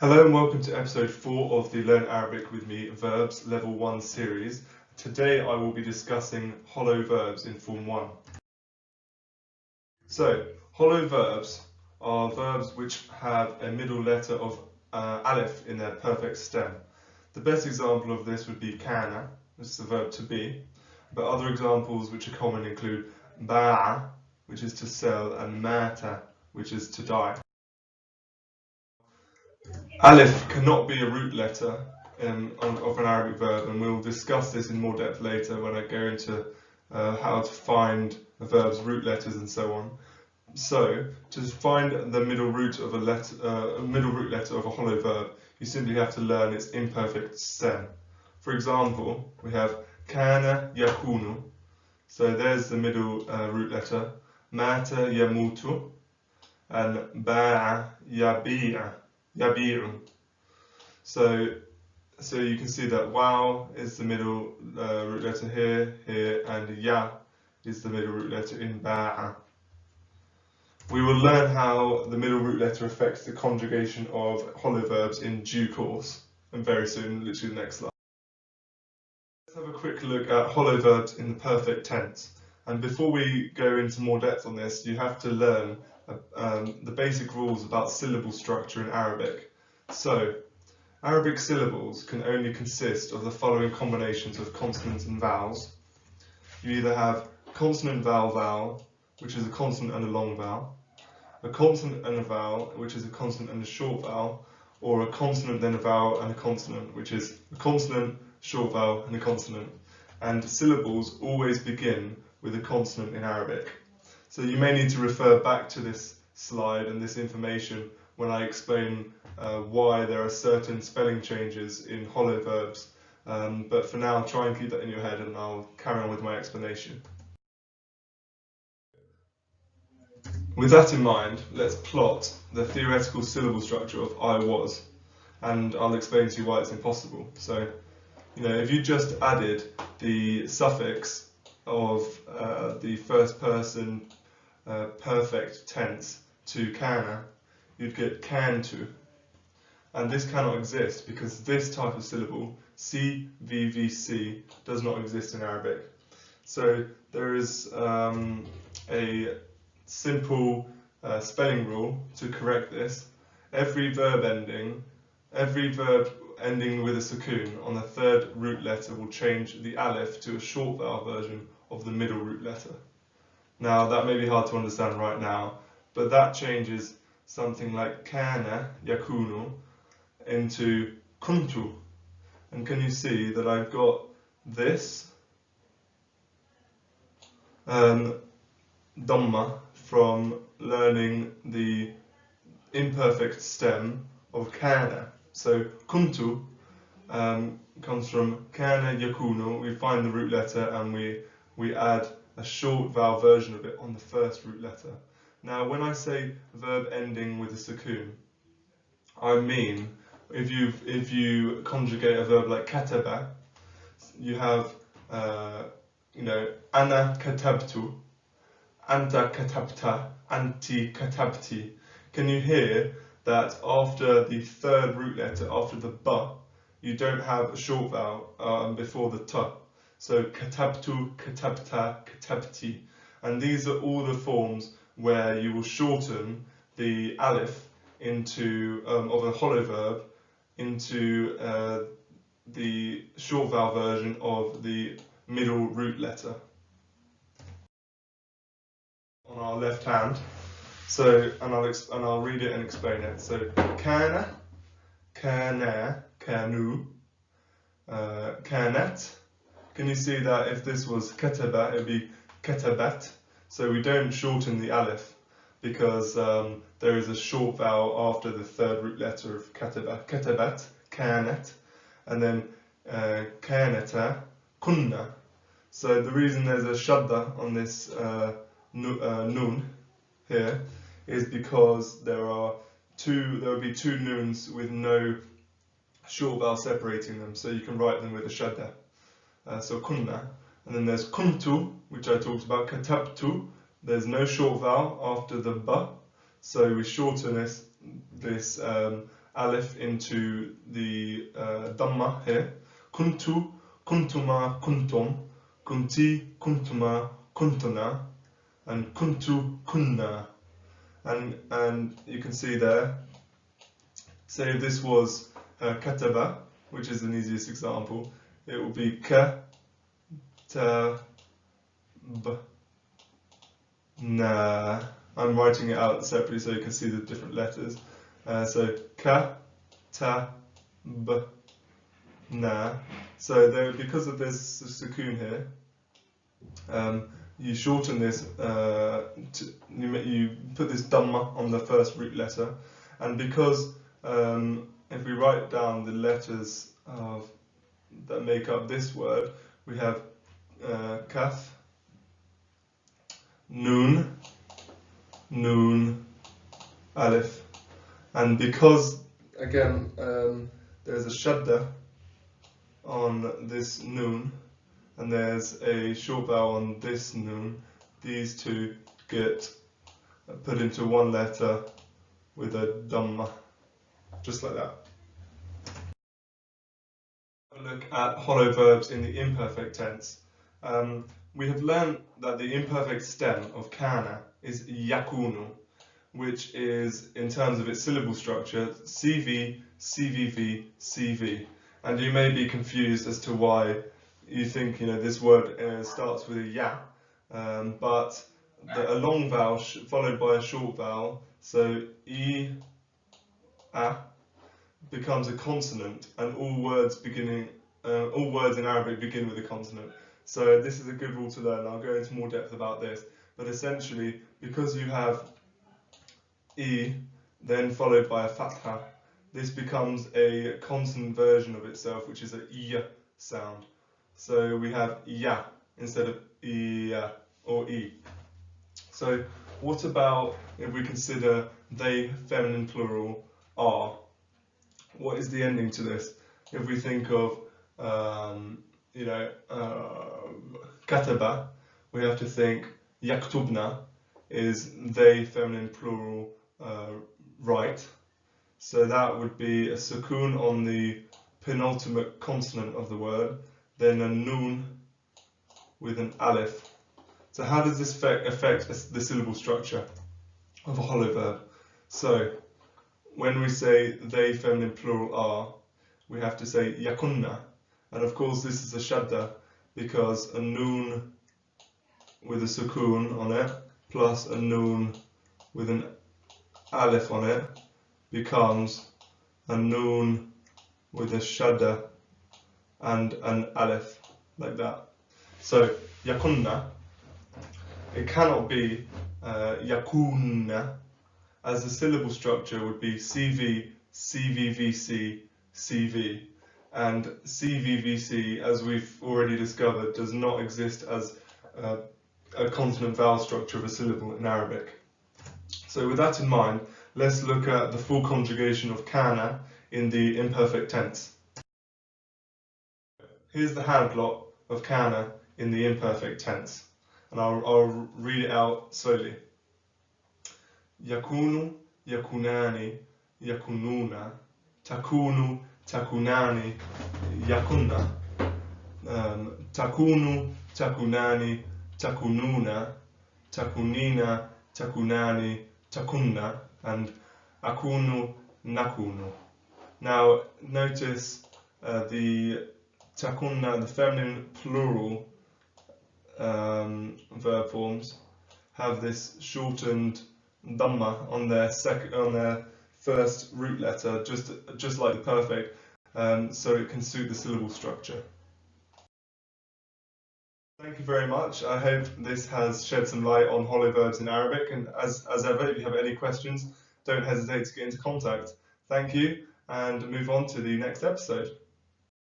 Hello and welcome to episode 4 of the Learn Arabic with Me Verbs Level 1 series. Today I will be discussing hollow verbs in Form 1. So, hollow verbs are verbs which have a middle letter of alif in their perfect stem. The best example of this would be kana, which is the verb to be, but other examples which are common include ba'a, which is to sell, and mata, which is to die. Alif cannot be a root letter of an Arabic verb, and we'll discuss this in more depth later when I go into how to find a verb's root letters and so on. So, to find the middle root of middle root letter of a hollow verb, you simply have to learn its imperfect stem. For example, we have kana yakunu. So there's the middle root letter. Mata yamutu, and ba'a yabi'a. Yabi'u. So you can see that waw is the middle root letter here, and ya is the middle root letter in ba'a. We will learn how the middle root letter affects the conjugation of hollow verbs in due course, and very soon, literally the next slide. Let's have a quick look at hollow verbs in the perfect tense. And before we go into more depth on this, you have to learn the basic rules about syllable structure in Arabic. So, Arabic syllables can only consist of the following combinations of consonants and vowels. You either have consonant vowel vowel, which is a consonant and a long vowel, a consonant and a vowel, which is a consonant and a short vowel, or a consonant then a vowel and a consonant, which is a consonant, short vowel and a consonant. And syllables always begin with a consonant in Arabic. So you may need to refer back to this slide and this information when I explain why there are certain spelling changes in hollow verbs. But for now, try and keep that in your head and I'll carry on with my explanation. With that in mind, let's plot the theoretical syllable structure of I was, and I'll explain to you why it's impossible. So, if you just added the suffix of the first person perfect tense to kana, you'd get kantu. And this cannot exist because this type of syllable, CVVC, does not exist in Arabic. So there is a simple spelling rule to correct this. Every verb ending with a sukoon on the third root letter will change the alif to a short vowel version of the middle root letter. Now that may be hard to understand right now, but that changes something like kana yakunu into kuntu. And can you see that I've got this dhamma from learning the imperfect stem of kana. So kuntu comes from kana yakunu. We find the root letter and we add a short vowel version of it on the first root letter. Now when I say verb ending with a sukoon, I mean if you conjugate a verb like kataba, you have ana katabtu, anta katabta, anti katabti. Can you hear that after the third root letter, after the ba, you don't have a short vowel before the ta? So katabtu, katabta, katabti. And these are all the forms where you will shorten the alif into of a hollow verb into the short vowel version of the middle root letter. On our left hand, so and I'll read it and explain it. So kana, kana, kanu, kanat. Can you see that if this was kataba, it would be katabat? So we don't shorten the alif because there is a short vowel after the third root letter of kataba. Katabat, kanat, and then kanata, kunna. So the reason there's a shadda on this noon here is because there will be two noons with no short vowel separating them, so you can write them with a shadda. So kunna, and then there's kuntu, which I talked about, katabtu. There's no short vowel after the ba, so we shorten this alif into the Dhamma here. Kuntu, kuntuma, kuntum, kunti, kuntuma, kuntuna, and kuntu, kunna. And you can see there, say if this was kataba, which is an easiest example, it would be ka, ta, b, na. I'm writing it out separately so you can see the different letters. So ka, ta, b, na. So there, because of this sukoon here, you shorten this, you put this dhamma on the first root letter, and because if we write down the letters that make up this word, we have kaf, noon, noon, alif, and because again there's a shadda on this noon and there's a short vowel on this noon, these two get put into one letter with a dhamma, just like that. Have a look at hollow verbs in the imperfect tense. We have learned that the imperfect stem of kana is yakunu, which is, in terms of its syllable structure, CV, CVV, CV. And you may be confused as to why you think this word starts with a ya, but a long vowel followed by a short vowel, so I, a, becomes a consonant, and all words in Arabic begin with a consonant. So this is a good rule to learn. I'll go into more depth about this, but essentially, because you have I, then followed by a fatha, this becomes a consonant version of itself, which is a I sound. So we have ya instead of I or I. So what about if we consider they, feminine plural, are? What is the ending to this? If we think of, kataba, we have to think yaktubna is they, feminine plural, right. So that would be a sukoon on the penultimate consonant of the word, then a noon with an alif. So how does this affect the syllable structure of a hollow verb? So when we say they, feminine plural, are, we have to say yakunna, and of course this is a shadda because a noon with a sukoon on it plus a noon with an alif on it becomes a noon with a shadda and an alif, like that. So yakunna, it cannot be yakunna, as the syllable structure would be CV, CVVC, CV. And CVVC, as we've already discovered, does not exist as a consonant vowel structure of a syllable in Arabic. So with that in mind, let's look at the full conjugation of kana in the imperfect tense. Here's the hand plot of kana in the imperfect tense, and I'll read it out slowly. Yakunu, yakunani, yakununa, takunu, takunani, yakunna, takunu, takunani, takununa, takunina, takunani, takunna, and akunu, nakunu. Now notice the takunna, the feminine plural verb forms, have this shortened dhamma on their first root letter, just like the perfect, so it can suit the syllable structure. Thank you very much. I hope this has shed some light on hollow verbs in Arabic, and as ever, if you have any questions, don't hesitate to get into contact. Thank you, and move on to the next episode.